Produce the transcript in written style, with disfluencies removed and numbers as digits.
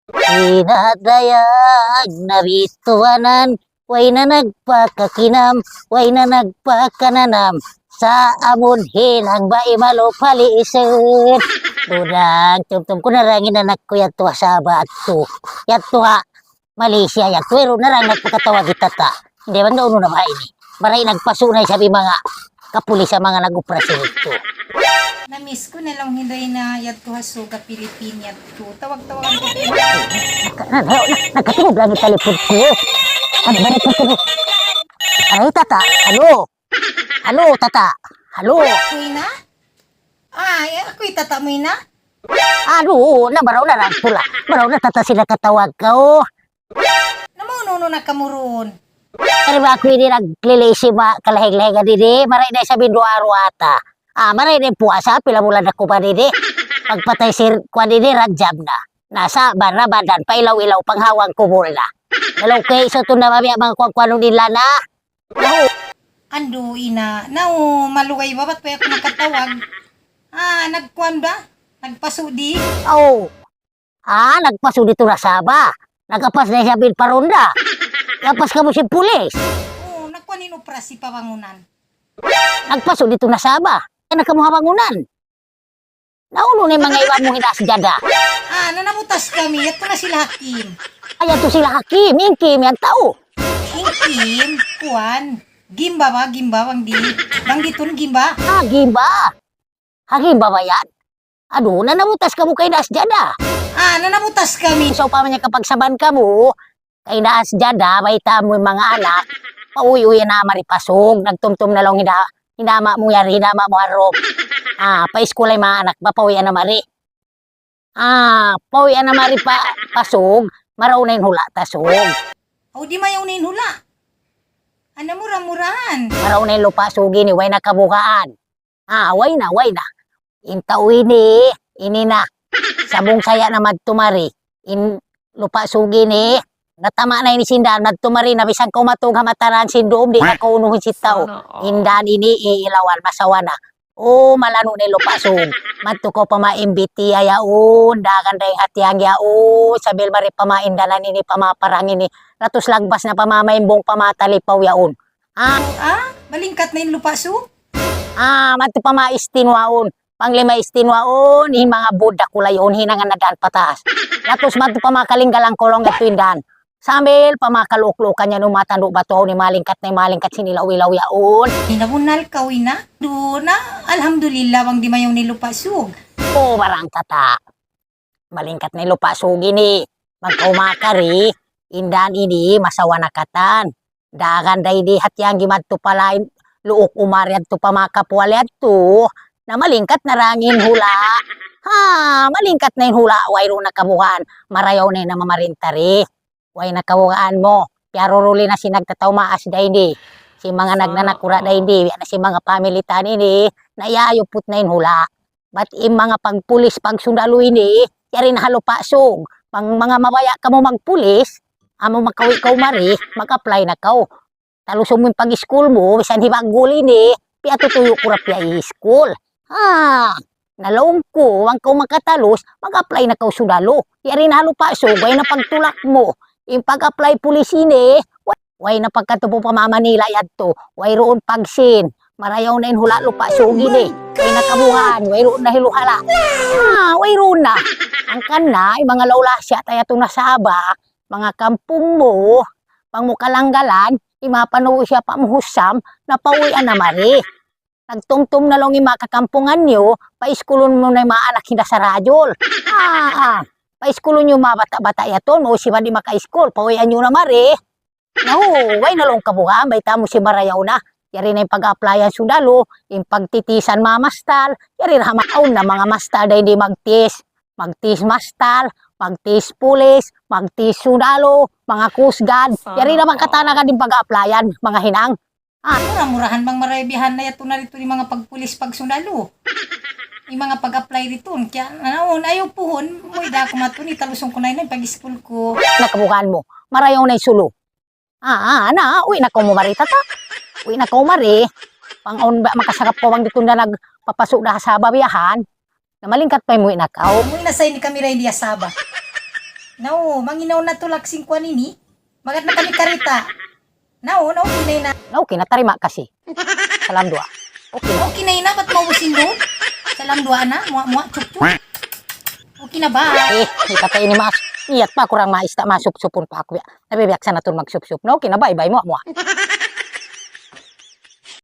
Pinadayag narituanan, way na nagpakakinam, way na nagpakananam, sa amon hinang ba imalupaliisin. Dunang tumtum ko narangin na nagkuyat tuwa sa bato. Yat tuwa, Malaysia yat tuwero narang nagpakatawag itata. Hindi man gauno na ba ini? Maray nagpasunay sabi mga kapulis sa mga nag-operasyon ito. Na-miss ko na lang hinday na yat ko hasuga Pilipin yat ko. Tawag-tawagan ko kayo. Nagkatulog lang yung telepon ko. Ano ba nagkatulog? Ano tata? Halo? Halo tata? Halo? Ako'y na? Ay, ako'y tatamoy na? Ano? Nabaraw na lang pula. Baraw na tata sila katawag ka oh. Namuno na kamuron. Kaya ba ako hindi naglilisi ba kalahig-lahiga didi? Maray na sabihin do-aro ata. Maray na puasa, pila mula na ko pa didi. Pagpatay sir, kwa didi, radjab na. Nasa barabadan, pailaw-ilaw, panghawang kubol na. Nalaw kay iso to na mami mga kwang-kwanong nila na. Ando, ina. Nao, maluway ba? Ba't pa ako nakatawag? Nagkuhan ba? Nagpasudi? Oh. Nagpaso dito na Saba. Nagapas na siya paronda. Nagapas ka mo si pulis. Oo, nagkuhan inuprasi pabangunan. Nagpaso dito na Saba. Kaya nakamuhabangunan. Nauno na yung mga iwan mo hinasjada. Nanabutas kami. Ito na sila Hakim. Ay, ito sila Hakim. Yung Kim, yung tao. Hakim, kuhan. Gimba ba? Gimba, wang di. Wang ditun, Gimba. Gimba. Gimba ba yan? Ano, nanabutas ka mo kay nasjada. Nanabutas kami. So, pa man niya kapag saban ka mo, kay nasjada, may tamo yung mga anak, pauwi-uwi na maripasog, nagtumtum na lang hinama mo yari, hinama mo harap. Pa-school ay mga anak, papawian na mari. Pawian na mari pasog, maraw na yung hula, tasog. O, di mayaw na hula. Ano mura-murahan? Maraw na yung lupa, sugi ni, way na kabukaan. Way na. Intaw ini na. Sabong saya na magtumari. Lupa sugi ni, natama na ini sindan, nagtumari na, bisang kumatog hamataran sindom, di na kaunuhin si tao. Indan ini, iilawan, masawa na. Malano ni lupa sug. Madto ko pa maimbiti ayaon, dagan ring hatiang yaon, sabil mari pamaindanan ini pamaparangin ni. Ratos lagbas na pamamaimbong pamatalipaw yaon. Balingkat na yung lupa su? Madto pa maistinwaon. Panglima istinwaon, hin mga budak kulayon, hinangan na daan patas. Ratos madto pa makalinggalang kolong at tuindan. Sambil pamakaluklukan niya numatando bato ni malingkat sinilaw-ilaw yaon. Hinabunal ka, na? Doon na, alhamdulillah, wang di mayaw ni lupa sug. Barang tata. Malingkat na lupa sugi ni. Magkaumakari, indan ini masawa na katan. Dagan day di hatyang gimadto palain, luok umaryad to pamakapualyad to, na malingkat na rangin hula. Malingkat na yung hula, wayro na kabuhan, marayaw na yung namamarintari. Way nakabugaan mo. Pero ruli na si nagtataw maas da hindi. Si mga nagnanakura da hindi. Na si mga pamilitan ini. Naiayupot na yung hula. Ba't yung mga pagpulis, pagsundalo ini, yari na halupasog. Pang mga mabaya ka mo magpulis, amo makawi ka umari, mag-apply na ka. Talusong mo yung pag-school mo, bisan hibagul ini, piya tutuyo kurap ya i-school. Nalawang ko, wang ka makatalus, mag-apply na ka sundalo. Yari na halupasog, way na pagtulak mo. Yung pag-apply pulis ini, way na pagkatupo pa Manila yadto, way roon pagsin, marayaw na yung hula lupa sugi ni, way na kabuhan, way roon na hiluhala. Way roon na. Ang kana, yung mga laulasya, tayo itong nasaba, mga kampung mo, pang mukalanggalan, imapanuwi siya pamuhusam, napauwian na mari. Nagtumtum na lang yung mga kakampungan nyo, paiskulon mo na yung mga anak hinda sa radyol. Pa-school nyo mga bata-bata yaton, o si di maka-school, pawian nyo na mari. Way na lang kabuhaan, bay tamo si marayaw na. Yari na yung pag-applyan sundalo, yung pagtitisan mamastal, yari na hamakaon na mga mastal na hindi magtis. Magtis mastal, magtis pulis, magtis sundalo, mga kusgad, yari na magkatanagan din pag-applyan, mga hinang. Mura-murahan bang maraybihan na yato na rito yung mga pagpulis pagsundalo. Yung mga pag-apply dito, kaya ayaw puhon, da ako matun, italusong ko na yun, pag-school ko. Nakabukaan mo, marayaw na yung sulo. Uwi na ko mo mari, tata. Uwi na ko mari. Pang-on ba, makasarap ko bang dito na nagpapasok na sa babiyahan. Na malingkat pa yung uwi na ka. Uwi na sa'yo ni kami rin diya saba. No, manginaw na to laksing kwa nini. Magat na kami karita. No, kinay na. Na okay, natarima kasi. Salam dua. Okay. Okay na ina, ba't mausin mo? Salam dua na, mua, chup. Okay na ba? Di kata ini mas. Iyat pa kurang maista masup-supun pa ako. Nabibiyak sa natun magsup-sup. Na okay na ba? Ibay mo.